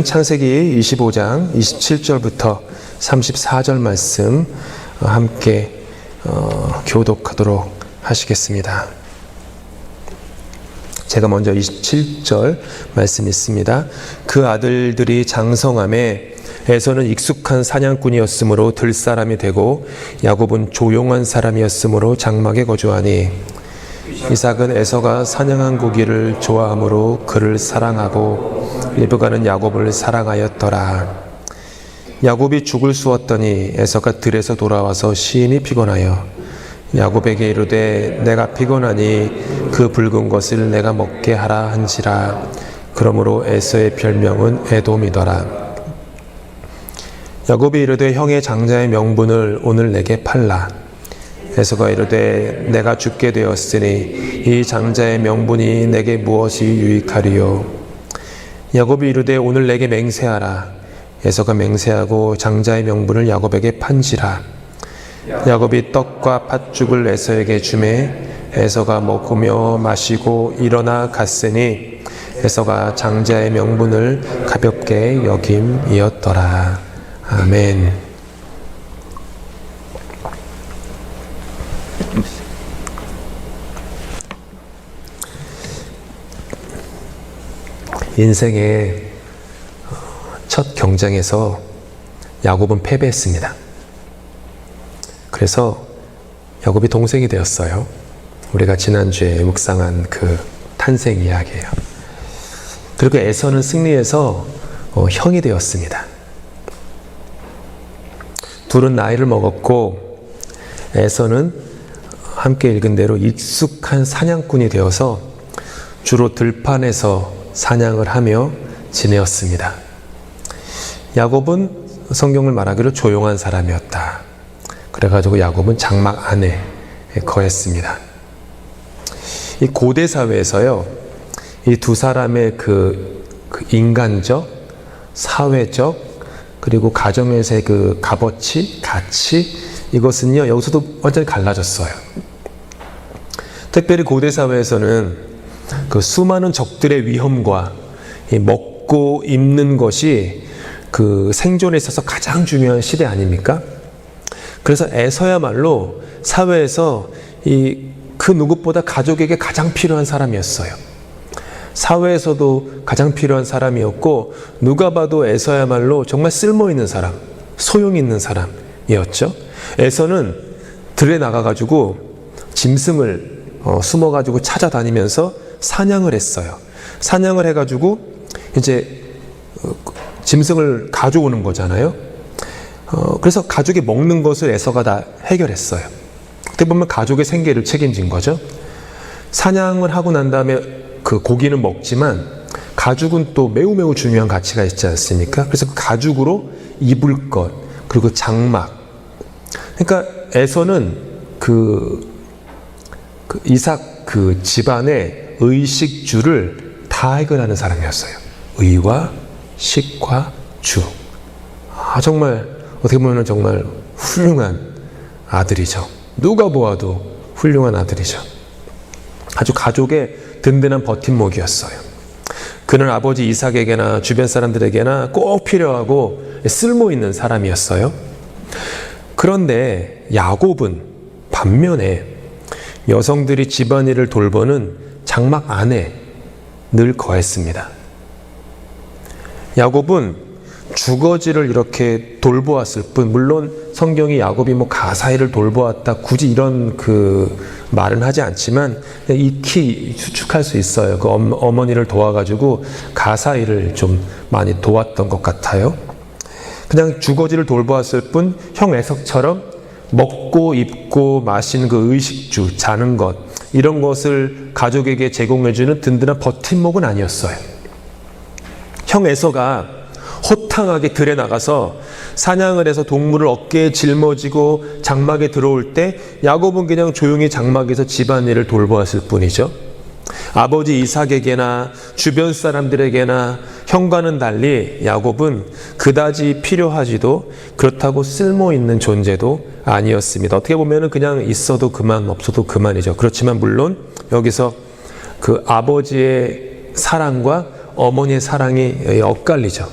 창세기 25장 27절부터 34절 말씀 함께 교독하도록 하시겠습니다. 제가 먼저 27절 말씀 있습니다. 그 아들들이 장성함에 에서는 익숙한 사냥꾼이었으므로 들사람이 되고 야곱은 조용한 사람이었으므로 장막에 거주하니 이삭은 에서가 사냥한 고기를 좋아하므로 그를 사랑하고 리브가는 야곱을 사랑하였더라. 야곱이 죽을 쑤었더니 에서가 들에서 돌아와서 시인이 피곤하여 야곱에게 이르되 내가 피곤하니 그 붉은 것을 내가 먹게 하라 한지라. 그러므로 에서의 별명은 에돔이더라. 야곱이 이르되 형의 장자의 명분을 오늘 내게 팔라. 에서가 이르되 내가 죽게 되었으니 이 장자의 명분이 내게 무엇이 유익하리요. 야곱이 이르되 오늘 내게 맹세하라. 에서가 맹세하고 장자의 명분을 야곱에게 판지라. 야곱이 떡과 팥죽을 에서에게 주매 에서가 먹으며 마시고 일어나 갔으니 에서가 장자의 명분을 가볍게 여김이었더라. 아멘. 인생의 첫 경쟁에서 야곱은 패배했습니다. 그래서 야곱이 동생이 되었어요. 우리가 지난주에 묵상한 그 탄생 이야기예요. 그리고 에서는 승리해서 형이 되었습니다. 둘은 나이를 먹었고 에서는 함께 읽은 대로 익숙한 사냥꾼이 되어서 주로 들판에서 사냥을 하며 지내었습니다. 야곱은 성경을 말하기로 조용한 사람이었다. 그래가지고 야곱은 장막 안에 거했습니다. 이 고대 사회에서요, 이 두 사람의 그 인간적, 사회적, 그리고 가정에서의 그 값어치, 가치, 이것은요, 여기서도 완전히 갈라졌어요. 특별히 고대 사회에서는 그 수많은 적들의 위험과 이 먹고 입는 것이 그 생존에 있어서 가장 중요한 시대 아닙니까? 그래서 에서야말로 사회에서 그 누구보다 가족에게 가장 필요한 사람이었어요. 사회에서도 가장 필요한 사람이었고 누가 봐도 에서야말로 정말 쓸모있는 사람, 소용있는 사람이었죠. 에서는 들에 나가가지고 짐승을 숨어가지고 찾아다니면서 사냥을 했어요. 사냥을 해가지고 이제 짐승을 가져오는 거잖아요. 그래서 가족이 먹는 것을 에서가 다 해결했어요. 어떻게 보면 가족의 생계를 책임진 거죠. 사냥을 하고 난 다음에 그 고기는 먹지만 가죽은 또 매우 중요한 가치가 있지 않습니까? 그래서 그 가죽으로 입을 것, 그리고 장막. 그러니까 에서는 그 이삭 그 집안의 의식주를 다 해결하는 사람이었어요. 의와 식과 주. 정말 어떻게 보면 정말 훌륭한 아들이죠. 누가 보아도 훌륭한 아들이죠. 아주 가족의 든든한 버팀목이었어요. 그는 아버지 이삭에게나 주변 사람들에게나 꼭 필요하고 쓸모있는 사람이었어요. 그런데 야곱은 반면에 여성들이 집안일을 돌보는 장막 안에 늘 거했습니다. 야곱은 주거지를 이렇게 돌보았을 뿐, 물론 성경이 야곱이 가사일을 돌보았다 굳이 이런 그 말은 하지 않지만 익히 추측할 수 있어요. 그 어머니를 도와가지고 가사일을 좀 많이 도왔던 것 같아요. 그냥 주거지를 돌보았을 뿐 형 에석처럼 먹고 입고 마시는 그 의식주, 자는 것, 이런 것을 가족에게 제공해주는 든든한 버팀목은 아니었어요. 형 에서가 호탕하게 들에 나가서 사냥을 해서 동물을 어깨에 짊어지고 장막에 들어올 때 야곱은 그냥 조용히 장막에서 집안일을 돌보았을 뿐이죠. 아버지 이삭에게나 주변 사람들에게나 형과는 달리 야곱은 그다지 필요하지도 그렇다고 쓸모있는 존재도 아니었습니다. 어떻게 보면 그냥 있어도 그만 없어도 그만이죠. 그렇지만 물론 여기서 그 아버지의 사랑과 어머니의 사랑이 엇갈리죠.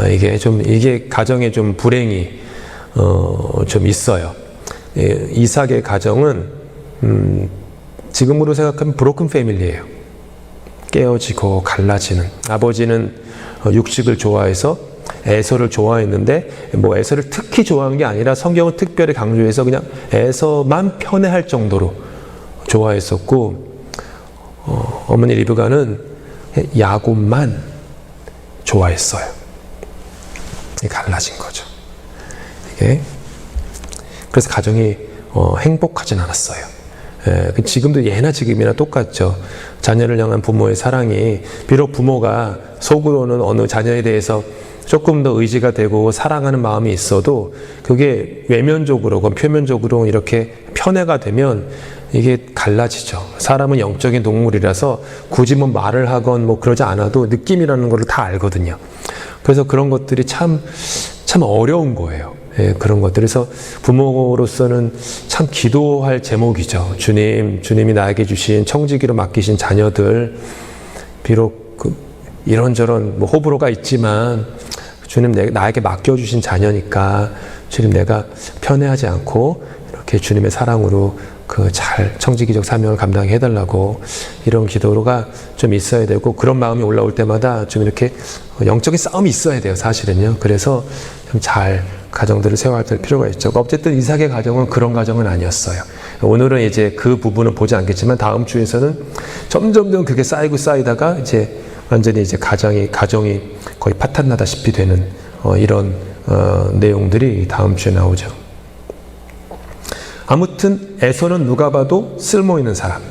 이게 가정에 좀 불행이 좀 있어요. 예, 이삭의 가정은 지금으로 생각하면 브로큰 패밀리예요. 깨어지고 갈라지는. 아버지는 육식을 좋아해서 에서를 좋아했는데 뭐 에서를 특히 좋아한 게 아니라 성경은 특별히 강조해서 그냥 에서만 편애할 정도로 좋아했었고, 어머니 리브가는 야곱만 좋아했어요. 갈라진 거죠. 이게 그래서 가정이 행복하진 않았어요. 지금도 예나 지금이나 똑같죠. 자녀를 향한 부모의 사랑이, 비록 부모가 속으로는 어느 자녀에 대해서 조금 더 의지가 되고 사랑하는 마음이 있어도 그게 외면적으로 혹은 표면적으로 이렇게 편애가 되면 이게 갈라지죠. 사람은 영적인 동물이라서 굳이 뭐 말을 하건 뭐 그러지 않아도 느낌이라는 걸 다 알거든요. 그래서 그런 것들이 참 어려운 거예요. 예, 그런 것들. 그래서 부모로서는 참 기도할 제목이죠. 주님이 나에게 주신 청지기로 맡기신 자녀들, 비록 이런저런 뭐 호불호가 있지만 주님 나에게 맡겨주신 자녀니까 주님 내가 편애하지 않고 이렇게 주님의 사랑으로 잘 청지기적 사명을 감당해 달라고, 이런 기도가 좀 있어야 되고, 그런 마음이 올라올 때마다 좀 이렇게 영적인 싸움이 있어야 돼요, 사실은요. 그래서 좀 잘 가정들을 세워야 될 필요가 있죠. 어쨌든 이삭의 가정은 그런 가정은 아니었어요. 오늘은 이제 그 부분은 보지 않겠지만 다음 주에서는 점점 그게 쌓이다가 이제 완전히 이제 가정이 거의 파탄나다시피 되는 이런 내용들이 다음 주에 나오죠. 아무튼 에서는 누가 봐도 쓸모 있는 사람,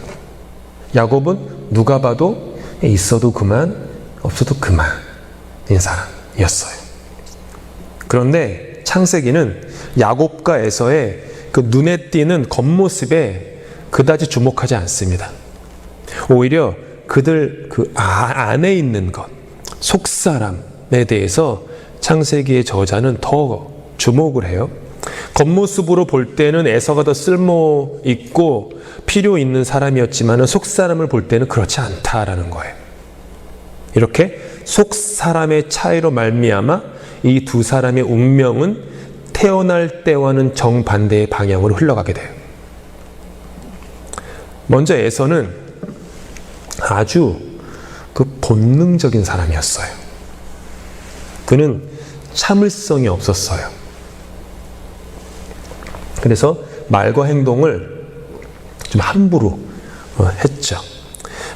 야곱은 누가 봐도 있어도 그만 없어도 그만인 사람이었어요. 그런데 창세기는 야곱과 에서의 그 눈에 띄는 겉모습에 그다지 주목하지 않습니다. 오히려 그들 안에 있는 것, 속사람에 대해서 창세기의 저자는 더 주목을 해요. 겉모습으로 볼 때는 에서가 더 쓸모 있고 필요 있는 사람이었지만 속사람을 볼 때는 그렇지 않다라는 거예요. 이렇게 속사람의 차이로 말미암아 이 두 사람의 운명은 태어날 때와는 정반대의 방향으로 흘러가게 돼요. 먼저 에서는 아주 본능적인 사람이었어요. 그는 참을성이 없었어요. 그래서 말과 행동을 좀 함부로 했죠.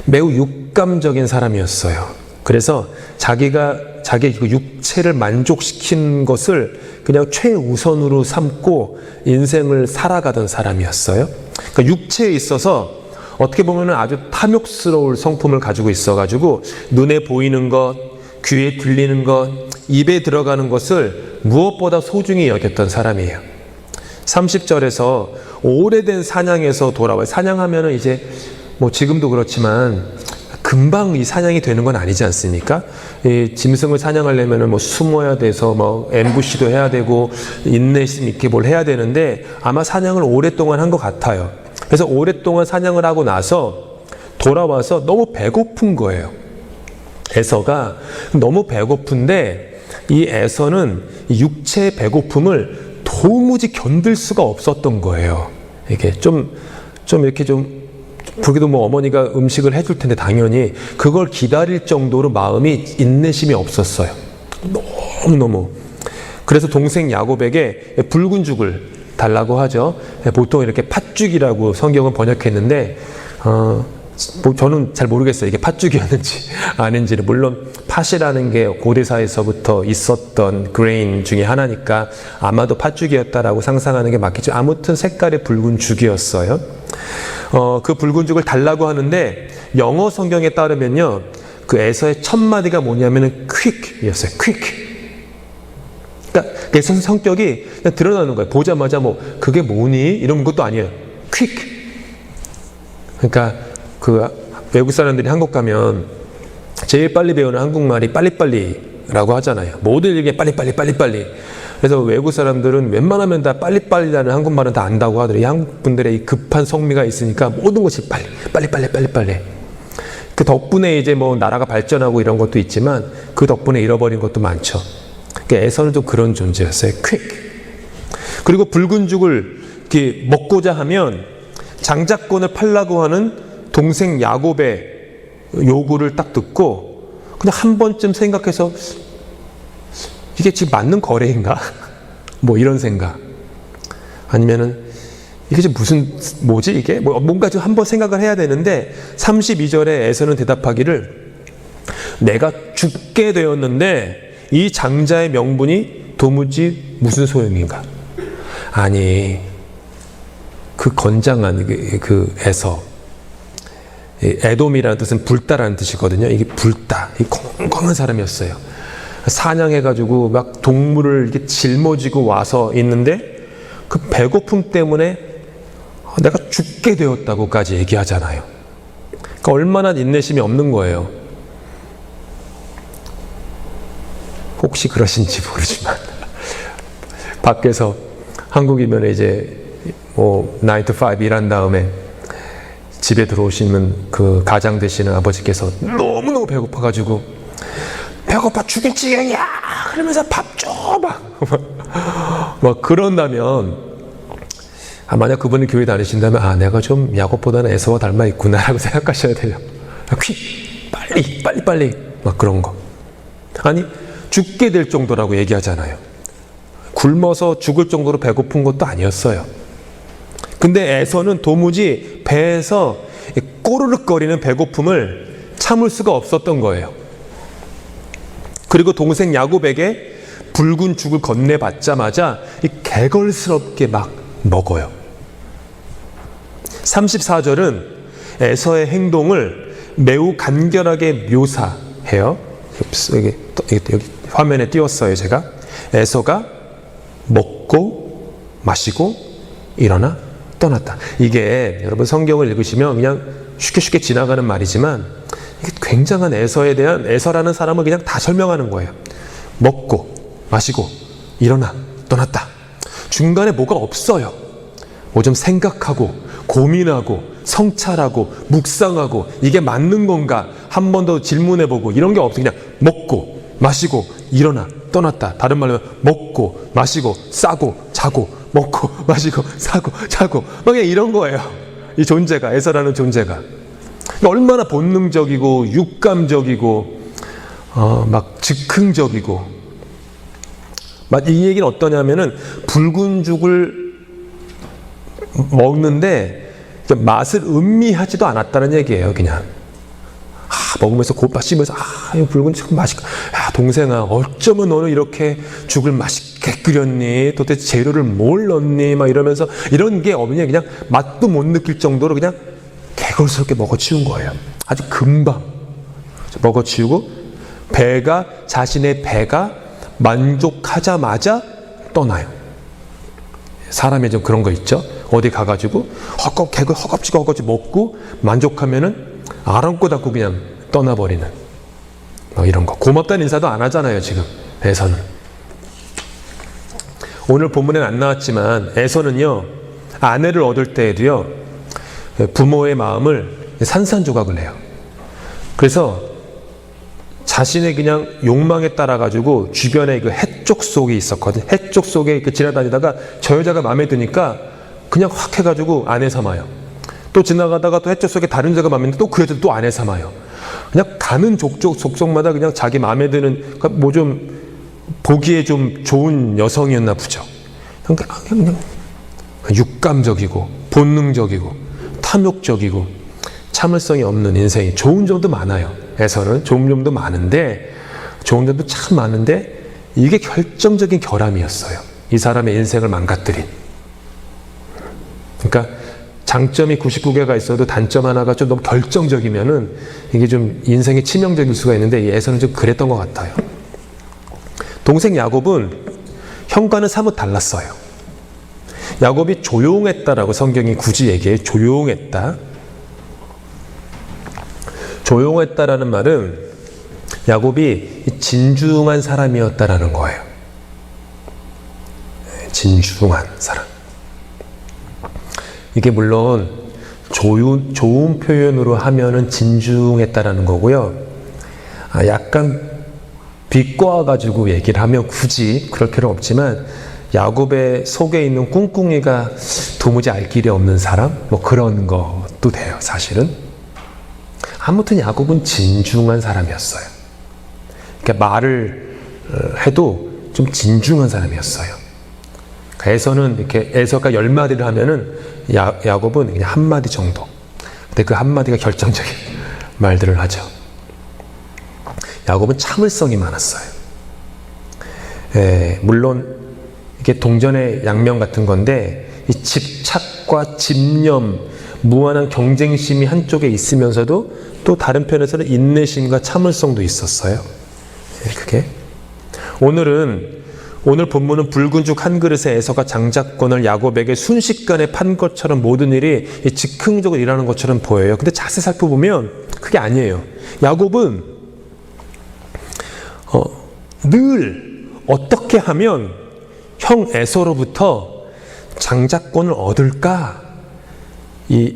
매우 육감적인 사람이었어요. 그래서 자기의 육체를 만족시킨 것을 그냥 최우선으로 삼고 인생을 살아가던 사람이었어요. 그러니까 육체에 있어서 어떻게 보면 아주 탐욕스러울 성품을 가지고 있어가지고 눈에 보이는 것, 귀에 들리는 것, 입에 들어가는 것을 무엇보다 소중히 여겼던 사람이에요. 30절에서 오래된 사냥에서 돌아와요. 사냥하면은 이제 뭐 지금도 그렇지만 금방 이 사냥이 되는 건 아니지 않습니까? 이 짐승을 사냥하려면은 뭐 숨어야 돼서 뭐 엠부시도 해야 되고 인내심 있게 뭘 해야 되는데 아마 사냥을 오랫동안 한 것 같아요. 그래서 오랫동안 사냥을 하고 나서 돌아와서 너무 배고픈 거예요. 에서가 너무 배고픈데 이 에서는 육체의 배고픔을 도무지 견딜 수가 없었던 거예요. 이게 좀 이렇게 보기도 뭐 어머니가 음식을 해줄 텐데 당연히 그걸 기다릴 정도로 마음이 인내심이 없었어요. 너무. 그래서 동생 야곱에게 붉은 죽을 달라고 하죠. 보통 이렇게 팥죽이라고 성경은 번역했는데 저는 잘 모르겠어요. 이게 팥죽이었는지 아닌지는. 물론 팥이라는 게 고대사에서부터 있었던 그레인 중에 하나니까 아마도 팥죽이었다라고 상상하는 게 맞겠죠. 아무튼 색깔의 붉은 죽이었어요. 그 붉은 죽을 달라고 하는데 영어 성경에 따르면요, 그 에서의 첫 마디가 뭐냐면은 quick이었어요. quick. 그러니까 에서 성격이 그냥 드러나는 거예요. 보자마자 뭐 그게 뭐니 이런 것도 아니에요. quick. 그러니까 그 외국 사람들이 한국 가면 제일 빨리 배우는 한국말이 빨리빨리라고 하잖아요. 모든 일에 빨리. 그래서 외국 사람들은 웬만하면 다 빨리빨리라는 한국말은 다 안다고 하더라고요. 이 한국 분들의 이 급한 성미가 있으니까 모든 것이 빨리. 그 덕분에 이제 뭐 나라가 발전하고 이런 것도 있지만 그 덕분에 잃어버린 것도 많죠. 그러니까 에서는 좀 그런 존재였어요. 퀵. 그리고 붉은 죽을 이렇게 먹고자 하면 장자권을 팔라고 하는 동생 야곱의 요구를 딱 듣고 그냥 한 번쯤 생각해서 이게 지금 맞는 거래인가? 뭐 이런 생각. 아니면은 이게 지금 뭐지 이게? 뭔가 좀 한번 생각을 해야 되는데 32절에 에서는 대답하기를 내가 죽게 되었는데 이 장자의 명분이 도무지 무슨 소용인가? 아니 그 건장한 그 에서, 에돔이라는 뜻은 불다라는 뜻이거든요. 이게 불다, 이 건강한 사람이었어요. 사냥해가지고 막 동물을 이렇게 짊어지고 와서 있는데 그 배고픔 때문에 내가 죽게 되었다고까지 얘기하잖아요. 그러니까 얼마나 인내심이 없는 거예요. 혹시 그러신지 모르지만 밖에서 한국이면 이제 뭐 9 to 5 일한 다음에 집에 들어오시면 그 가장 되시는 아버지께서 너무너무 배고파가지고 배고파 죽일 지경이야 그러면서 밥 줘 막 그런다면 만약 그분이 교회 다니신다면 내가 좀 야곱보다는 에서와 닮아 있구나라고 생각하셔야 돼요. 빨리 막 그런 거. 아니 죽게 될 정도라고 얘기하잖아요. 굶어서 죽을 정도로 배고픈 것도 아니었어요. 근데 에서는 도무지 배에서 꼬르륵거리는 배고픔을 참을 수가 없었던 거예요. 그리고 동생 야곱에게 붉은 죽을 건네받자마자 개걸스럽게 막 먹어요. 34절은 에서의 행동을 매우 간결하게 묘사해요. 여기 화면에 띄웠어요, 제가. 에서가 먹고 마시고 일어나 떠났다. 이게 여러분 성경을 읽으시면 그냥 쉽게 지나가는 말이지만 이게 굉장한 에서라는 사람을 그냥 다 설명하는 거예요. 먹고 마시고 일어나 떠났다. 중간에 뭐가 없어요. 뭐 좀 생각하고 고민하고 성찰하고 묵상하고 이게 맞는 건가 한 번 더 질문해보고 이런 게 없어요. 그냥 먹고 마시고 일어나 떠났다. 다른 말로 먹고 마시고 싸고 자고 먹고 마시고 싸고 자고 막 그냥 이런 거예요. 이 존재가, 에서라는 존재가 얼마나 본능적이고 육감적이고 막 즉흥적이고. 이 얘기는 어떠냐면은 붉은 죽을 먹는데 맛을 음미하지도 않았다는 얘기예요. 그냥 먹으면서 마시면서 이 붉은 죽 맛있고, 야 동생아 어쩌면 너는 이렇게 죽을 맛있게 끓였니? 도대체 재료를 뭘 넣니? 막 이러면서 이런 게 없냐. 그냥 맛도 못 느낄 정도로 그냥 개걸스럽게 먹어치운 거예요. 아주 금방 먹어치우고 자신의 배가 만족하자마자 떠나요. 사람이 좀 그런 거 있죠. 어디 가가지고 허겁지겁 먹고 만족하면은 아랑곳 닫고 그냥 떠나버리는 이런 거. 고맙다는 인사도 안 하잖아요. 지금 에서는. 오늘 본문에는 안 나왔지만 에서는요 아내를 얻을 때에도요 부모의 마음을 산산조각을 해요. 그래서 자신의 그냥 욕망에 따라 가지고 주변에 그 해쪽 속이 있었거든. 해쪽 속에 지나다니다가 저 여자가 마음에 드니까 그냥 확 해가지고 아내 삼아요. 또 지나가다가 또 해쪽 속에 다른 여자가 마음에 드는데 또 그 여자도 또 아내 삼아요. 그냥 가는 족속마다 그냥 자기 마음에 드는 뭐 좀 보기에 좀 좋은 여성이었나 보죠. 그냥 육감적이고 본능적이고 탐욕적이고 참을성이 없는 인생이 좋은 점도 많아요. 에서는 좋은 점도 많은데 이게 결정적인 결함이었어요. 이 사람의 인생을 망가뜨린. 그러니까 장점이 99개가 있어도 단점 하나가 좀 너무 결정적이면은 이게 좀 인생이 치명적일 수가 있는데 이 에서는 좀 그랬던 것 같아요. 동생 야곱은 형과는 사뭇 달랐어요. 야곱이 조용했다라고 성경이 굳이 얘기해요. 조용했다라는 말은 야곱이 진중한 사람이었다라는 거예요. 진중한 사람. 이게 물론 좋은 표현으로 하면은 진중했다라는 거고요. 약간 비꼬아가지고 얘기를 하면 굳이 그럴 필요는 없지만 야곱의 속에 있는 꿍꿍이가 도무지 알 길이 없는 사람? 뭐 그런 것도 돼요, 사실은. 아무튼 야곱은 진중한 사람이었어요. 그러니까 말을 해도 좀 진중한 사람이었어요. 에서는 이렇게 에서가 10마디를 하면은 야곱은 그냥 한마디 정도. 근데 그 한마디가 결정적인 말들을 하죠. 야곱은 참을성이 많았어요. 물론 이게 동전의 양면 같은 건데 이 집착과 집념, 무한한 경쟁심이 한쪽에 있으면서도 또 다른 편에서는 인내심과 참을성도 있었어요. 그게 오늘 본문은 붉은 죽 한 그릇에 에서가 장자권을 야곱에게 순식간에 판 것처럼 모든 일이 즉흥적으로 일하는 것처럼 보여요. 근데 자세히 살펴보면 그게 아니에요. 야곱은 늘 어떻게 하면 형 에서로부터 장자권을 얻을까 이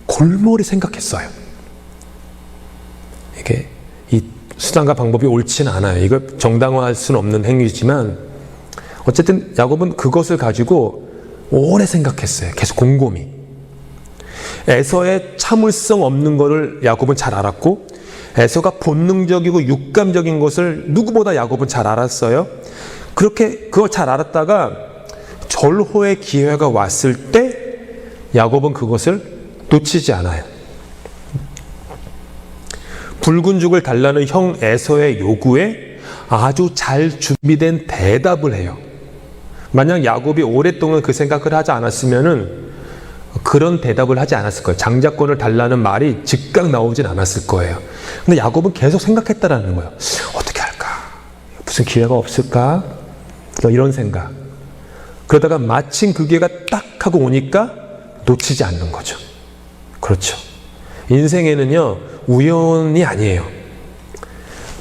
골몰이 생각했어요. 이게 이 수단과 방법이 옳지는 않아요. 이걸 정당화할 수는 없는 행위지만 어쨌든 야곱은 그것을 가지고 오래 생각했어요. 계속 곰곰이. 에서의 참을성 없는 것을 야곱은 잘 알았고 에서가 본능적이고 육감적인 것을 누구보다 야곱은 잘 알았어요. 그렇게 그걸 잘 알았다가 절호의 기회가 왔을 때 야곱은 그것을 놓치지 않아요. 붉은 죽을 달라는 형 에서의 요구에 아주 잘 준비된 대답을 해요. 만약 야곱이 오랫동안 그 생각을 하지 않았으면은 그런 대답을 하지 않았을 거예요. 장자권을 달라는 말이 즉각 나오진 않았을 거예요. 근데 야곱은 계속 생각했다라는 거예요. 어떻게 할까? 무슨 기회가 없을까? 이런 생각. 그러다가 마침 그 기회가 딱 하고 오니까 놓치지 않는 거죠. 그렇죠. 인생에는요, 우연이 아니에요.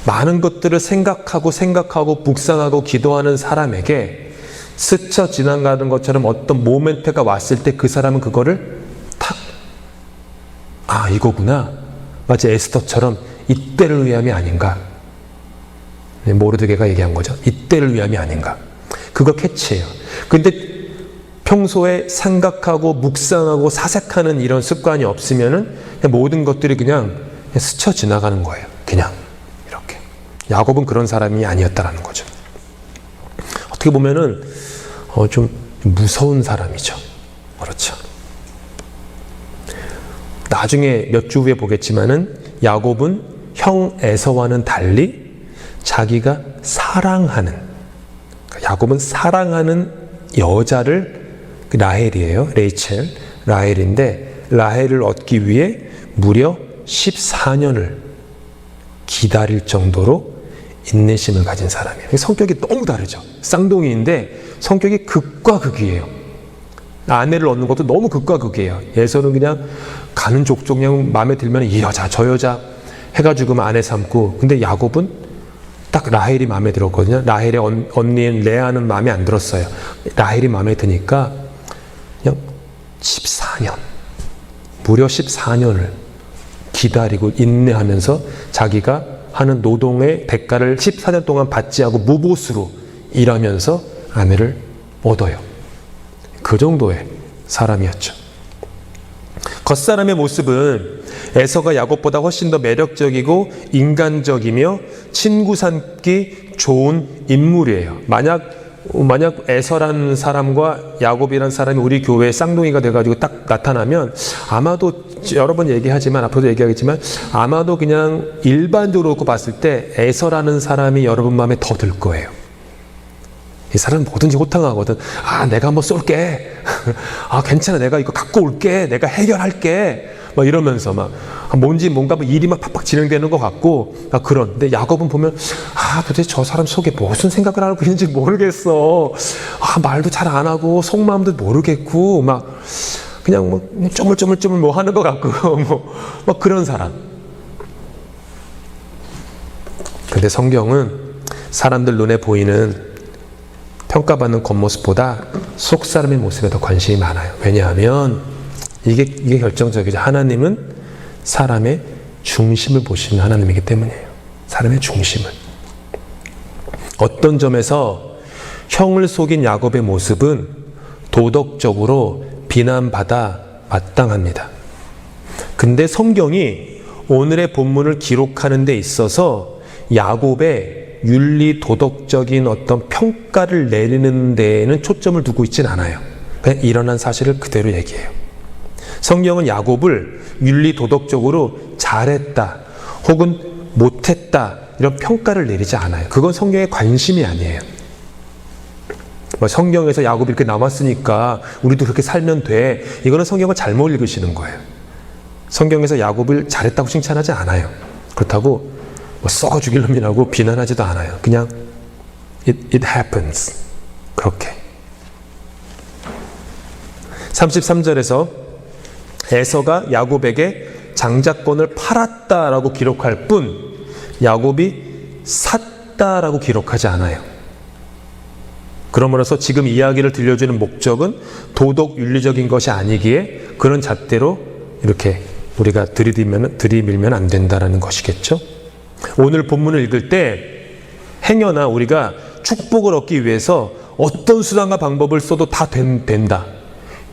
많은 것들을 생각하고 묵상하고 기도하는 사람에게 스쳐 지나가는 것처럼 어떤 모멘트가 왔을 때 그 사람은 그거를 탁, 아, 이거구나. 마치 에스더처럼 이때를 위함이 아닌가. 모르드게가 얘기한 거죠. 이때를 위함이 아닌가. 그걸 캐치해요. 근데 평소에 생각하고 묵상하고 사색하는 이런 습관이 없으면은 모든 것들이 그냥 스쳐 지나가는 거예요. 그냥 이렇게. 야곱은 그런 사람이 아니었다라는 거죠. 어떻게 보면은 좀 무서운 사람이죠. 그렇죠. 나중에 몇 주 후에 보겠지만은 야곱은 형 에서와는 달리 자기가 사랑하는, 야곱은 사랑하는 여자를 라헬이에요. 레이첼, 라헬인데 라헬을 얻기 위해 무려 14년을 기다릴 정도로 인내심을 가진 사람이에요. 성격이 너무 다르죠. 쌍둥이인데 성격이 극과 극이에요. 아내를 얻는 것도 너무 극과 극이에요. 에서는 그냥 가는 족족 그냥 마음에 들면 이 여자 저 여자 해가지고 아내 삼고, 근데 야곱은 딱 라헬이 마음에 들었거든요. 라헬의 언니인 레아는 마음에 안 들었어요. 라헬이 마음에 드니까 그냥 14년, 무려 14년을 기다리고 인내하면서 자기가 하는 노동의 대가를 14년 동안 받지 않고 무보수로 일하면서 아내를 얻어요. 그 정도의 사람이었죠. 겉사람의 모습은 에서가 야곱보다 훨씬 더 매력적이고 인간적이며 친구 삼기 좋은 인물이에요. 만약 에서라는 사람과 야곱이라는 사람이 우리 교회에 쌍둥이가 돼가지고 딱 나타나면 아마도 여러 번 얘기하지만 앞으로도 얘기하겠지만 아마도 그냥 일반적으로 놓고 봤을 때 에서라는 사람이 여러분 마음에 더 들 거예요. 이 사람은 뭐든지 호탕하거든. 아, 내가 한번 쏠게. 아, 괜찮아. 내가 이거 갖고 올게. 내가 해결할게. 막 이러면서 뭔가 일이 막 팍팍 진행되는 것 같고, 그런데 야곱은 보면, 도대체 저 사람 속에 무슨 생각을 하고 있는지 모르겠어. 말도 잘 안 하고, 속마음도 모르겠고, 그냥 쪼물쪼물 하는 것 같고, 그런 사람. 근데 성경은 사람들 눈에 보이는 평가받는 겉모습보다 속사람의 모습에 더 관심이 많아요. 왜냐하면 이게 결정적이죠. 하나님은 사람의 중심을 보시는 하나님이기 때문이에요. 사람의 중심을. 어떤 점에서 형을 속인 야곱의 모습은 도덕적으로 비난받아 마땅합니다. 근데 성경이 오늘의 본문을 기록하는 데 있어서 야곱의 윤리 도덕적인 어떤 평가를 내리는 데에는 초점을 두고 있진 않아요. 그냥 일어난 사실을 그대로 얘기해요. 성경은 야곱을 윤리 도덕적으로 잘했다 혹은 못했다 이런 평가를 내리지 않아요. 그건 성경의 관심이 아니에요. 성경에서 야곱이 이렇게 남았으니까 우리도 그렇게 살면 돼. 이거는 성경을 잘못 읽으시는 거예요. 성경에서 야곱을 잘했다고 칭찬하지 않아요. 그렇다고 썩어 죽일 놈이라고 비난하지도 않아요. 그냥 it happens. 그렇게. 33절에서 에서가 야곱에게 장자권을 팔았다라고 기록할 뿐 야곱이 샀다라고 기록하지 않아요. 그러므로서 지금 이야기를 들려주는 목적은 도덕 윤리적인 것이 아니기에 그런 잣대로 이렇게 우리가 들이밀면 안 된다라는 것이겠죠. 오늘 본문을 읽을 때 행여나 우리가 축복을 얻기 위해서 어떤 수단과 방법을 써도 다 된다.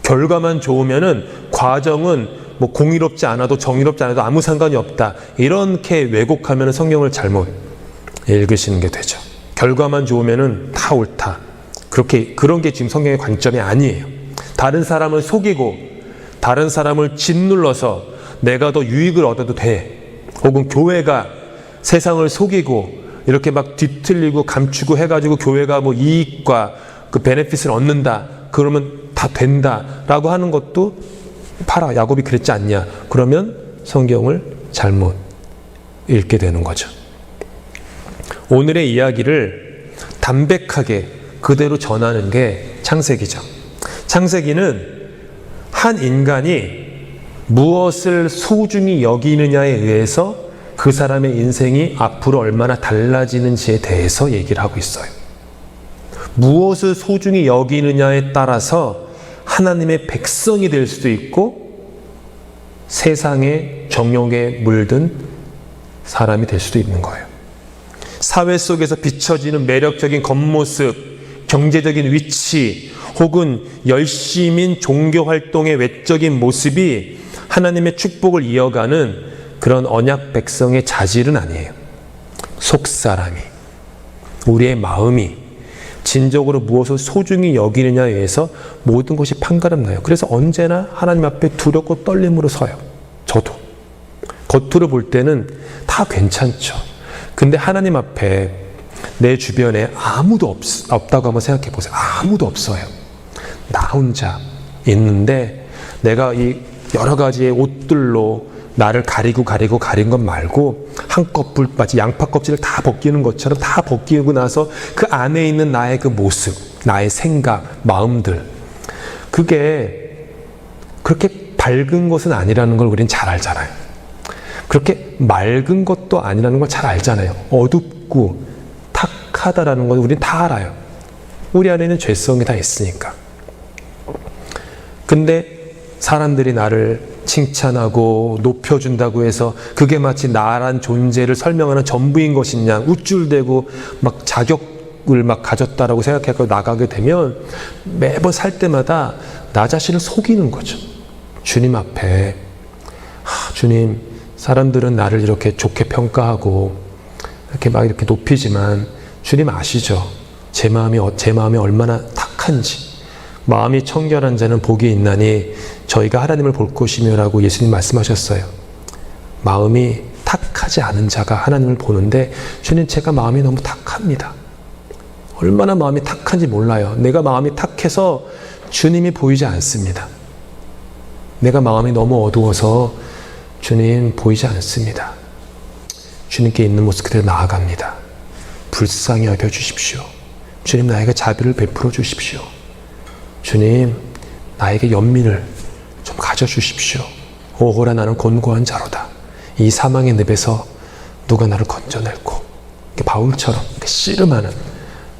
결과만 좋으면은 과정은 공의롭지 않아도 정의롭지 않아도 아무 상관이 없다. 이렇게 왜곡하면 성경을 잘못 읽으시는 게 되죠. 결과만 좋으면은 다 옳다. 그런 게 지금 성경의 관점이 아니에요. 다른 사람을 속이고 다른 사람을 짓눌러서 내가 더 유익을 얻어도 돼. 혹은 교회가 세상을 속이고 이렇게 막 뒤틀리고 감추고 해가지고 교회가 이익과 그 베네핏을 얻는다. 그러면 다 된다라고 하는 것도 봐라 야곱이 그랬지 않냐. 그러면 성경을 잘못 읽게 되는 거죠. 오늘의 이야기를 담백하게 그대로 전하는 게 창세기죠. 창세기는 한 인간이 무엇을 소중히 여기느냐에 의해서 그 사람의 인생이 앞으로 얼마나 달라지는지에 대해서 얘기를 하고 있어요. 무엇을 소중히 여기느냐에 따라서 하나님의 백성이 될 수도 있고 세상의 정욕에 물든 사람이 될 수도 있는 거예요. 사회 속에서 비춰지는 매력적인 겉모습, 경제적인 위치 혹은 열심인 종교활동의 외적인 모습이 하나님의 축복을 이어가는 그런 언약 백성의 자질은 아니에요. 속사람이, 우리의 마음이 진정으로 무엇을 소중히 여기느냐에 의해서 모든 것이 판가름나요. 그래서 언제나 하나님 앞에 두렵고 떨림으로 서요. 저도. 겉으로 볼 때는 다 괜찮죠. 근데 하나님 앞에 내 주변에 아무도 없다고 한번 생각해 보세요. 아무도 없어요. 나 혼자 있는데 내가 이 여러 가지의 옷들로 나를 가린 것 말고 한꺼풀 마치 양파 껍질을 다 벗기는 것처럼 다 벗기고 나서 그 안에 있는 나의 그 모습, 나의 생각, 마음들, 그게 그렇게 밝은 것은 아니라는 걸 우리는 잘 알잖아요. 그렇게 맑은 것도 아니라는 걸 잘 알잖아요. 어둡고 탁하다라는 건 우리는 다 알아요. 우리 안에는 죄성이 다 있으니까. 근데 사람들이 나를 칭찬하고 높여준다고 해서 그게 마치 나란 존재를 설명하는 전부인 것이냐, 우쭐대고 막 자격을 막 가졌다라고 생각하고 나가게 되면 매번 살 때마다 나 자신을 속이는 거죠. 주님 앞에, 주님, 사람들은 나를 이렇게 좋게 평가하고 이렇게 막 이렇게 높이지만 주님 아시죠? 제 마음이 얼마나 탁한지. 마음이 청결한 자는 복이 있나니 저희가 하나님을 볼 것이며라고 예수님 말씀하셨어요. 마음이 탁하지 않은 자가 하나님을 보는데 주님 제가 마음이 너무 탁합니다. 얼마나 마음이 탁한지 몰라요. 내가 마음이 탁해서 주님이 보이지 않습니다. 내가 마음이 너무 어두워서 주님 보이지 않습니다. 주님께 있는 모습 그대로 나아갑니다. 불쌍히 여겨주십시오. 주님 나에게 자비를 베풀어 주십시오. 주님 나에게 연민을 좀 가져주십시오. 오호라 나는 곤고한 자로다. 이 사망의 늪에서 누가 나를 건져낼고 바울처럼 씨름하는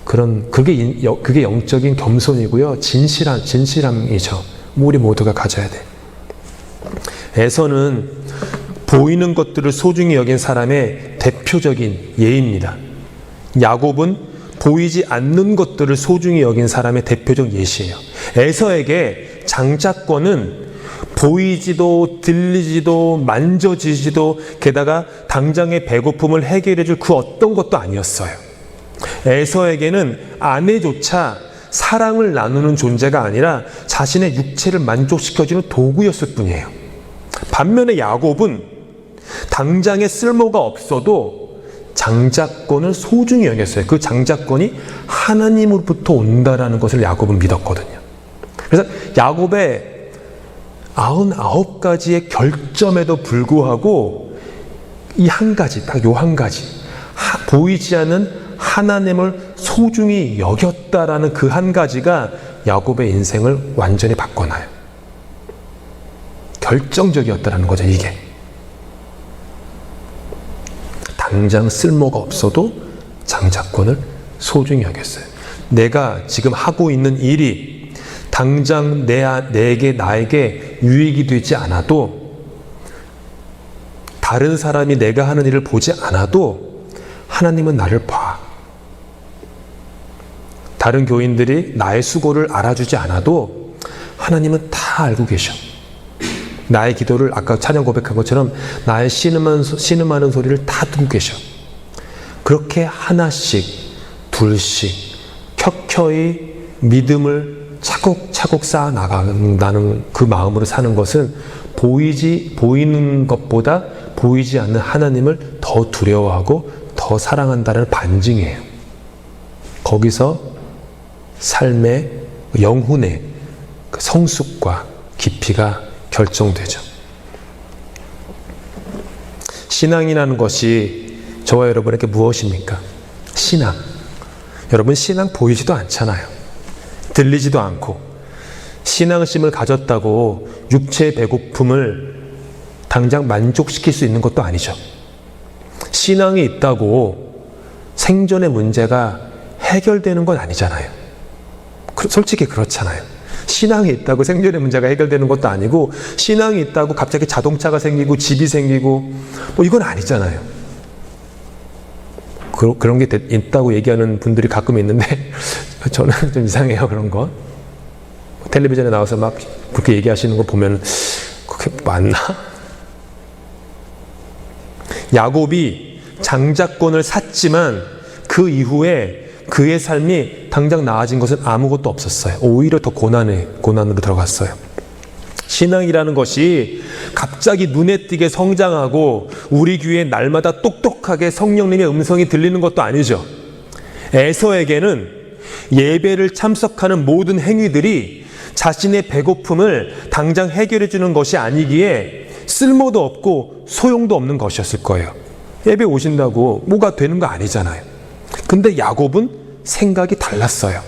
그런 그게 영적인 겸손이고요. 진실함이죠. 우리 모두가 가져야 돼. 에서는 보이는 것들을 소중히 여긴 사람의 대표적인 예입니다. 야곱은 보이지 않는 것들을 소중히 여긴 사람의 대표적 예시예요. 에서에게 장자권은 보이지도 들리지도 만져지지도 게다가 당장의 배고픔을 해결해 줄 그 어떤 것도 아니었어요. 에서에게는 아내조차 사랑을 나누는 존재가 아니라 자신의 육체를 만족시켜주는 도구였을 뿐이에요. 반면에 야곱은 당장의 쓸모가 없어도 장자권을 소중히 여겼어요. 그 장자권이 하나님으로부터 온다라는 것을 야곱은 믿었거든요. 그래서 야곱의 99가지의 결점에도 불구하고 이 한 가지, 딱 요 한 가지, 보이지 않는 하나님을 소중히 여겼다라는 그 한 가지가 야곱의 인생을 완전히 바꿔놔요. 결정적이었다라는 거죠, 이게. 당장 쓸모가 없어도 장자권을 소중히 여겼어요. 내가 지금 하고 있는 일이 당장 나에게 유익이 되지 않아도, 다른 사람이 내가 하는 일을 보지 않아도 하나님은 나를 봐. 다른 교인들이 나의 수고를 알아주지 않아도 하나님은 다 알고 계셔. 나의 기도를 아까 찬양 고백한 것처럼 나의 신음하는 소리를 다 듣고 계셔. 그렇게 하나씩 둘씩 켜켜이 믿음을 차곡차곡 쌓아 나간다는 그 마음으로 사는 것은 보이는 것보다 보이지 않는 하나님을 더 두려워하고 더 사랑한다는 반증이에요. 거기서 삶의 영혼의 성숙과 깊이가 결정되죠. 신앙이라는 것이 저와 여러분에게 무엇입니까? 신앙. 여러분, 신앙 보이지도 않잖아요. 들리지도 않고. 신앙심을 가졌다고 육체의 배고픔을 당장 만족시킬 수 있는 것도 아니죠. 신앙이 있다고 생존의 문제가 해결되는 건 아니잖아요. 솔직히 그렇잖아요. 신앙이 있다고 생존의 문제가 해결되는 것도 아니고, 신앙이 있다고 갑자기 자동차가 생기고 집이 생기고 뭐 이건 아니잖아요. 그런 게 있다고 얘기하는 분들이 가끔 있는데 저는 좀 이상해요, 그런 거. 텔레비전에 나와서 막 그렇게 얘기하시는 거 보면 그게 맞나? 야곱이 장자권을 샀지만 그 이후에 그의 삶이 당장 나아진 것은 아무것도 없었어요. 오히려 더 고난으로 들어갔어요. 신앙이라는 것이 갑자기 눈에 띄게 성장하고 우리 귀에 날마다 똑똑하게 성령님의 음성이 들리는 것도 아니죠. 에서에게는 예배를 참석하는 모든 행위들이 자신의 배고픔을 당장 해결해 주는 것이 아니기에 쓸모도 없고 소용도 없는 것이었을 거예요. 예배 오신다고 뭐가 되는 거 아니잖아요. 근데 야곱은 생각이 달랐어요.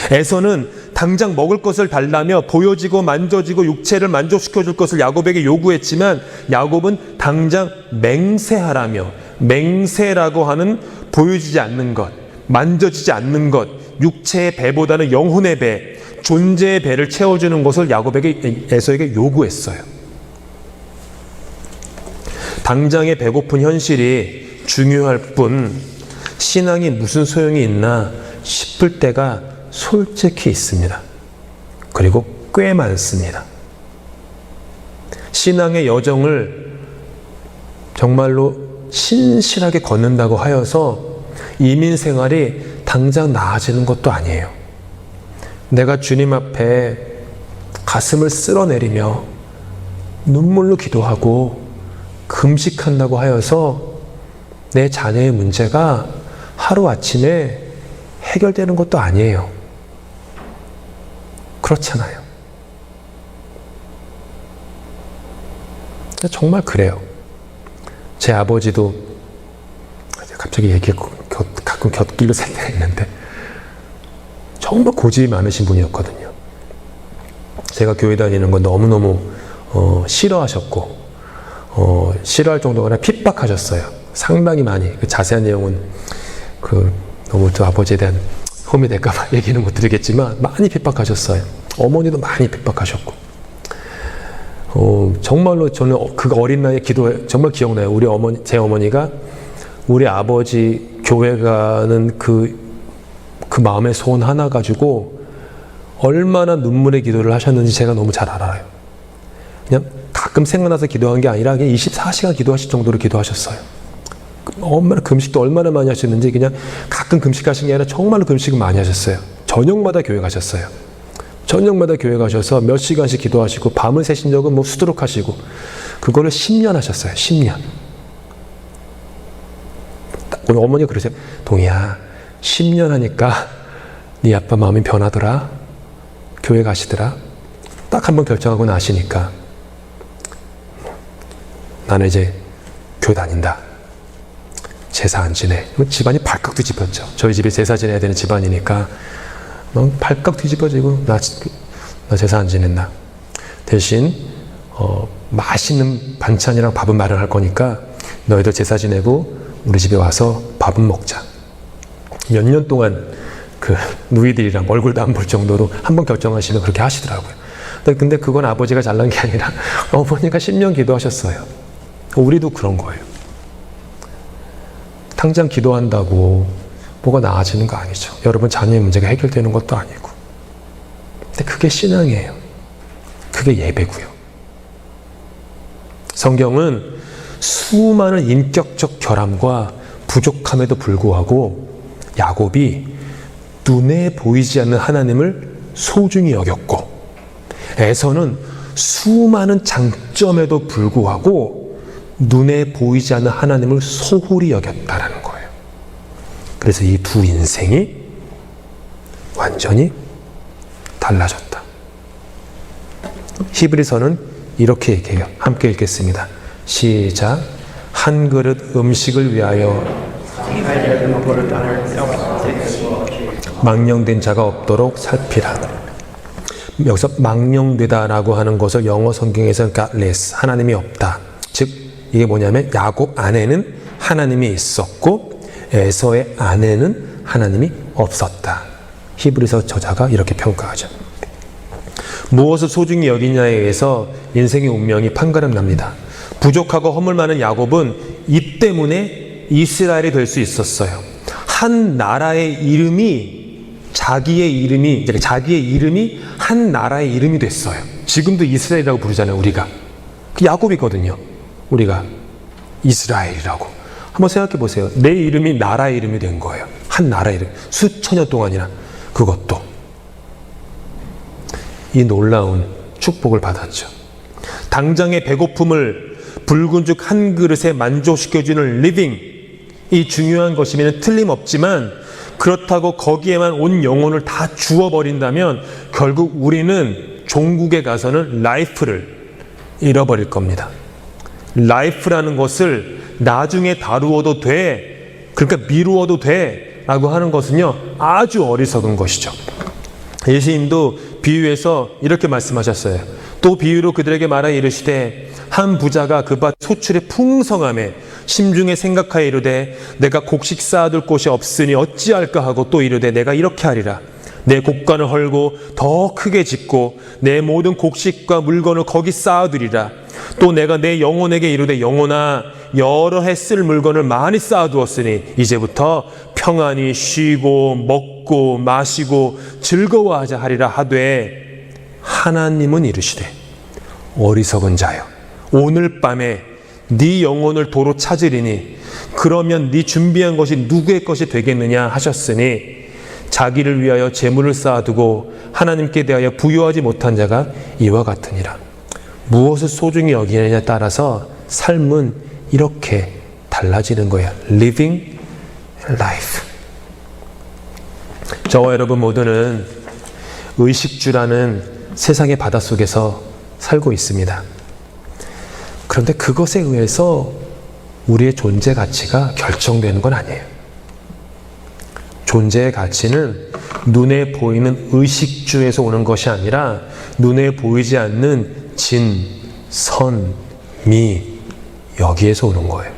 에서는 당장 먹을 것을 달라며 보여지고 만져지고 육체를 만족시켜 줄 것을 야곱에게 요구했지만, 야곱은 당장 맹세하라며, 맹세라고 하는 보여지지 않는 것, 만져지지 않는 것, 육체의 배보다는 영혼의 배, 존재의 배를 채워주는 것을 에서에게 요구했어요. 당장의 배고픈 현실이 중요할 뿐 신앙이 무슨 소용이 있나 싶을 때가 솔직히 있습니다. 그리고 꽤 많습니다. 신앙의 여정을 정말로 신실하게 걷는다고 하여서 이민 생활이 당장 나아지는 것도 아니에요. 내가 주님 앞에 가슴을 쓸어내리며 눈물로 기도하고 금식한다고 하여서 내 자녀의 문제가 하루아침에 해결되는 것도 아니에요. 그렇잖아요. 정말 그래요. 제 아버지도 갑자기 가끔 곁길로 살 때가 있는데 정말 고집이 많으신 분이었거든요. 제가 교회 다니는 건 너무너무 싫어하셨고 싫어할 정도가 아니라 핍박하셨어요. 상당히 많이. 그 자세한 내용은 너무 또 아버지에 대한 험이 될까봐 얘기는 못 드리겠지만 많이 핍박하셨어요. 어머니도 많이 핍박하셨고 정말로 저는 그 어린 나이에 기도해 정말 기억나요. 제 어머니가 우리 아버지 교회 가는 그 그 마음의 소원 하나 가지고 얼마나 눈물의 기도를 하셨는지 제가 너무 잘 알아요. 그냥 가끔 생각나서 기도한 게 아니라 그냥 24시간 기도하실 정도로 기도하셨어요. 얼마나 금식도 얼마나 많이 하셨는지 그냥 가끔 금식하신 게 아니라 정말로 금식을 많이 하셨어요. 저녁마다 교회 가셨어요. 저녁마다 교회 가셔서 몇 시간씩 기도하시고 밤을 새신 적은 뭐 수두룩 하시고 그거를 10년 하셨어요. 10년. 오늘 어머니가 그러세요. 동희야 10년 하니까 네 아빠 마음이 변하더라. 교회 가시더라. 딱 한 번 결정하고 나시니까 나는 이제 교회 다닌다. 제사 안 지내. 집안이 발칵 뒤집혔죠. 저희 집이 제사 지내야 되는 집안이니까 발칵 뒤집어지고 나 제사 안 지낸다. 대신 맛있는 반찬이랑 밥은 마련할 거니까 너희들 제사 지내고 우리 집에 와서 밥은 먹자. 몇 년 동안 그 누이들이랑 얼굴도 안 볼 정도로 한번 결정하시면 그렇게 하시더라고요. 근데 그건 아버지가 잘난 게 아니라 어머니가 10년 기도하셨어요. 우리도 그런 거예요. 당장 기도한다고 뭐가 나아지는 거 아니죠. 여러분 자녀의 문제가 해결되는 것도 아니고. 근데 그게 신앙이에요. 그게 예배고요. 성경은 수많은 인격적 결함과 부족함에도 불구하고 야곱이 눈에 보이지 않는 하나님을 소중히 여겼고 에서는 수많은 장점에도 불구하고 눈에 보이지 않는 하나님을 소홀히 여겼다라는 거예요. 그래서 이 두 인생이 완전히 달라졌다. 히브리서는 이렇게 얘기해요. 함께 읽겠습니다. 시작. 한 그릇 음식을 위하여 망령된 자가 없도록 살피라. 여기서 망령되다라고 하는 것을 영어 성경에서는 godless, 하나님이 없다. 즉 이게 뭐냐면 야곱 안에는 하나님이 있었고 에서의 안에는 하나님이 없었다. 히브리서 저자가 이렇게 평가하죠. 무엇을 소중히 여기냐에 의해서 인생의 운명이 판가름 납니다. 부족하고 허물 많은 야곱은 이 때문에 이스라엘이 될 수 있었어요. 한 나라의 이름이 자기의 이름이 한 나라의 이름이 됐어요. 지금도 이스라엘이라고 부르잖아요. 우리가 그 야곱이거든요. 우리가 이스라엘이라고. 한번 생각해 보세요. 내 이름이 나라의 이름이 된 거예요. 한 나라의 이름. 수천 년 동안이나. 그것도 이 놀라운 축복을 받았죠. 당장의 배고픔을 붉은 죽 한 그릇에 만족시켜주는 리빙, 이 중요한 것이면 틀림없지만 그렇다고 거기에만 온 영혼을 다 주어버린다면 결국 우리는 종국에 가서는 라이프를 잃어버릴 겁니다. 라이프라는 것을 나중에 다루어도 돼, 그러니까 미루어도 돼 라고 하는 것은요 아주 어리석은 것이죠. 예수님도 비유에서 이렇게 말씀하셨어요. 또 비유로 그들에게 말하여 이르시되 한 부자가 그 밭 소출의 풍성함에 심중에 생각하여 이르되 내가 곡식 쌓아둘 곳이 없으니 어찌할까 하고 또 이르되 내가 이렇게 하리라. 내 곡간을 헐고 더 크게 짓고 내 모든 곡식과 물건을 거기 쌓아두리라. 또 내가 내 영혼에게 이르되 영혼아 여러 해 쓸 물건을 많이 쌓아두었으니 이제부터 평안히 쉬고 먹고 마시고 즐거워하자 하리라 하되 하나님은 이르시되 어리석은 자여 오늘 밤에 네 영혼을 도로 찾으리니 그러면 네 준비한 것이 누구의 것이 되겠느냐 하셨으니 자기를 위하여 재물을 쌓아두고 하나님께 대하여 부유하지 못한 자가 이와 같으니라. 무엇을 소중히 여기느냐에 따라서 삶은 이렇게 달라지는 거예요. Living life. 저와 여러분 모두는 의식주라는 세상의 바닷속에서 살고 있습니다. 그런데 그것에 의해서 우리의 존재 가치가 결정되는 건 아니에요. 존재의 가치는 눈에 보이는 의식주에서 오는 것이 아니라 눈에 보이지 않는 진, 선, 미 여기에서 오는 거예요.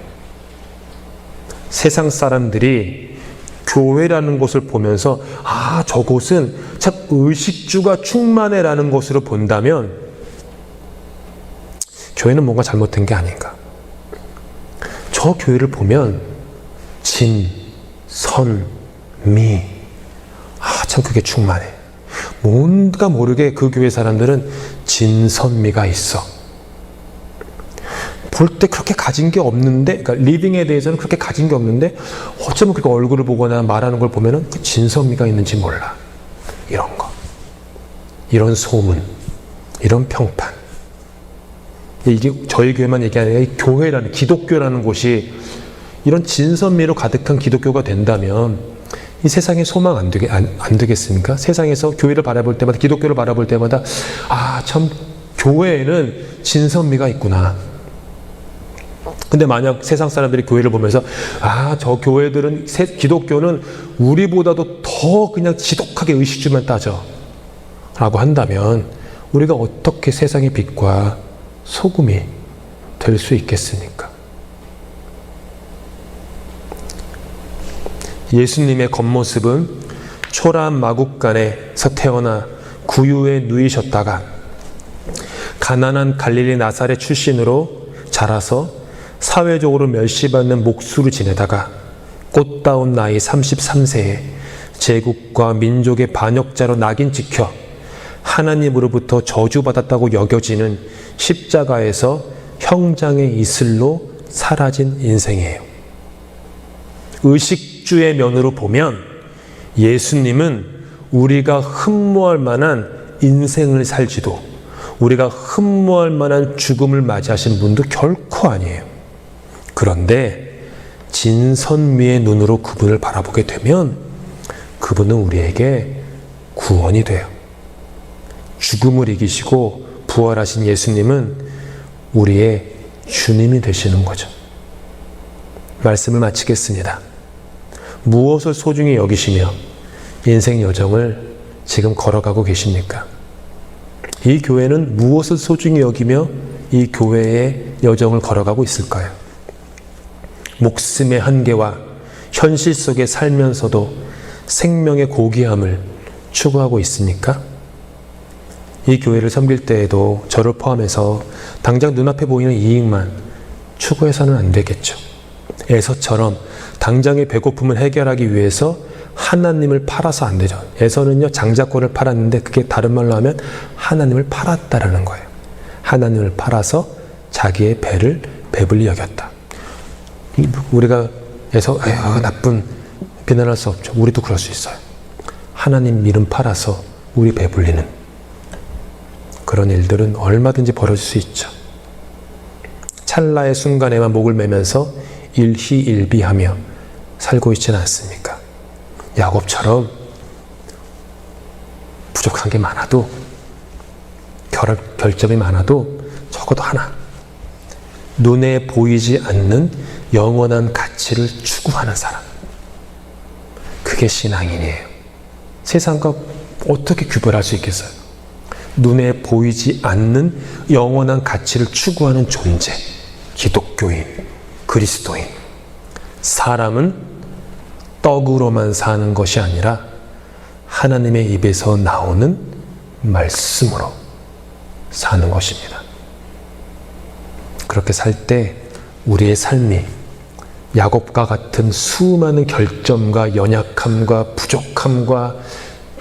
세상 사람들이 교회라는 곳을 보면서 저곳은 참 의식주가 충만해라는 곳으로 본다면 교회는 뭔가 잘못된 게 아닌가. 저 교회를 보면 진, 선, 미 참 그게 충만해. 뭔가 모르게 그 교회 사람들은 진선미가 있어. 볼 때 그렇게 가진 게 없는데, 그러니까 리빙에 대해서는 그렇게 가진 게 없는데 어쩌면 그렇게 얼굴을 보거나 말하는 걸 보면은 그 진선미가 있는지 몰라. 이런 거, 이런 소문, 이런 평판. 이게 저희 교회만 얘기하는 게 교회라는, 기독교라는 곳이 이런 진선미로 가득한 기독교가 된다면 이 세상에 소망 안 되겠습니까? 세상에서 교회를 바라볼 때마다, 기독교를 바라볼 때마다 참 교회에는 진선미가 있구나. 근데 만약 세상 사람들이 교회를 보면서 저 교회들은, 기독교는 우리보다도 더 그냥 지독하게 의식주만 따져 라고 한다면 우리가 어떻게 세상의 빛과 소금이 될 수 있겠습니까? 예수님의 겉모습은 초라한 마국간에서 태어나 구유에 누이셨다가 가난한 갈릴리 나사렛 출신으로 자라서 사회적으로 멸시받는 목수를 지내다가 꽃다운 나이 33세에 제국과 민족의 반역자로 낙인 찍혀 하나님으로부터 저주받았다고 여겨지는 십자가에서 형장의 이슬로 사라진 인생이에요. 의식주의 면으로 보면 예수님은 우리가 흠모할 만한 인생을 살지도, 우리가 흠모할 만한 죽음을 맞이하신 분도 결코 아니에요. 그런데 진선미의 눈으로 그분을 바라보게 되면 그분은 우리에게 구원이 돼요. 죽음을 이기시고 부활하신 예수님은 우리의 주님이 되시는 거죠. 말씀을 마치겠습니다. 무엇을 소중히 여기시며 인생 여정을 지금 걸어가고 계십니까? 이 교회는 무엇을 소중히 여기며 이 교회의 여정을 걸어가고 있을까요? 목숨의 한계와 현실 속에 살면서도 생명의 고귀함을 추구하고 있습니까? 이 교회를 섬길 때에도 저를 포함해서 당장 눈앞에 보이는 이익만 추구해서는 안 되겠죠. 에서처럼 당장의 배고픔을 해결하기 위해서 하나님을 팔아서 안 되죠. 에서는요, 장자권을 팔았는데 그게 다른 말로 하면 하나님을 팔았다라는 거예요. 하나님을 팔아서 자기의 배를 배불리 여겼다. 우리가 에서 나쁜, 비난할 수 없죠. 우리도 그럴 수 있어요. 하나님 이름 팔아서 우리 배불리는 그런 일들은 얼마든지 벌어질 수 있죠. 찰나의 순간에만 목을 매면서 일희일비하며 살고 있지는 않습니까? 야곱처럼 부족한 게 많아도, 결점이 많아도 적어도 하나, 눈에 보이지 않는 영원한 가치를 추구하는 사람, 그게 신앙인이에요. 세상과 어떻게 구별할 수 있겠어요? 눈에 보이지 않는 영원한 가치를 추구하는 존재, 기독교인, 그리스도인. 사람은 떡으로만 사는 것이 아니라 하나님의 입에서 나오는 말씀으로 사는 것입니다. 그렇게 살 때 우리의 삶이 야곱과 같은 수많은 결점과 연약함과 부족함과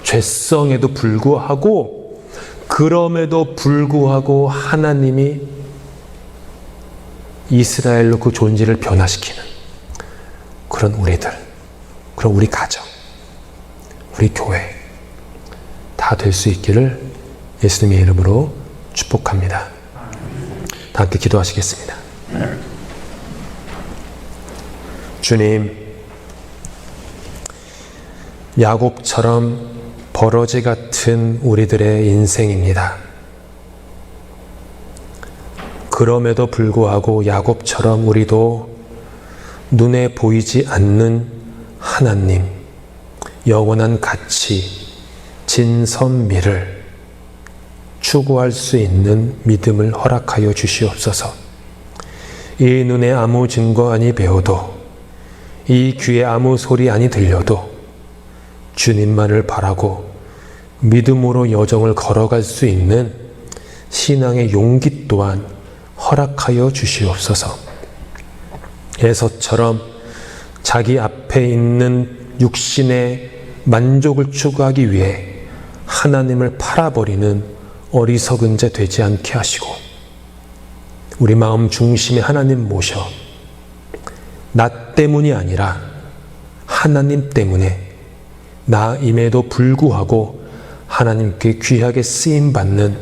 죄성에도 불구하고, 그럼에도 불구하고 하나님이 이스라엘로 그 존재를 변화시키는 그런 우리들, 그런 우리 가정, 우리 교회 다 될 수 있기를 예수님의 이름으로 축복합니다. 다 함께 기도하시겠습니다. 주님, 야곱처럼 버러지 같은 우리들의 인생입니다. 그럼에도 불구하고 야곱처럼 우리도 눈에 보이지 않는 하나님, 영원한 가치, 진선미를 추구할 수 있는 믿음을 허락하여 주시옵소서. 이 눈에 아무 증거 아니 배워도, 이 귀에 아무 소리 아니 들려도 주님만을 바라고 믿음으로 여정을 걸어갈 수 있는 신앙의 용기 또한 허락하여 주시옵소서. 에서처럼 자기 앞에 있는 육신의 만족을 추구하기 위해 하나님을 팔아버리는 어리석은 자 되지 않게 하시고 우리 마음 중심에 하나님 모셔 나 때문이 아니라 하나님 때문에 나임에도 불구하고 하나님께 귀하게 쓰임받는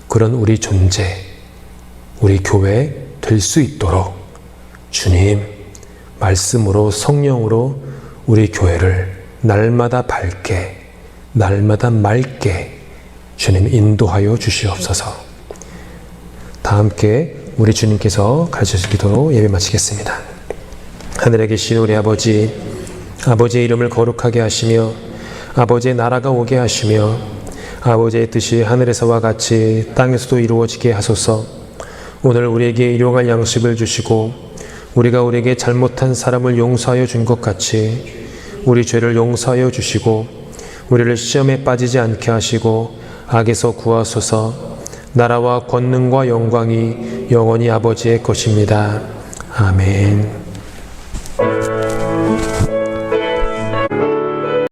그런 우리 존재, 우리 교회 될 수 있도록 주님 말씀으로 성령으로 우리 교회를 날마다 밝게 날마다 맑게 주님 인도하여 주시옵소서. 다 함께 우리 주님께서 가르쳐주실 기도로 예배 마치겠습니다. 하늘에 계신 우리 아버지, 아버지의 이름을 거룩하게 하시며 아버지의 나라가 오게 하시며 아버지의 뜻이 하늘에서와 같이 땅에서도 이루어지게 하소서. 오늘 우리에게 일용할 양식을 주시고 우리가 우리에게 잘못한 사람을 용서하여 준 것 같이 우리 죄를 용서하여 주시고 우리를 시험에 빠지지 않게 하시고 악에서 구하소서. 나라와 권능과 영광이 영원히 아버지의 것입니다. 아멘.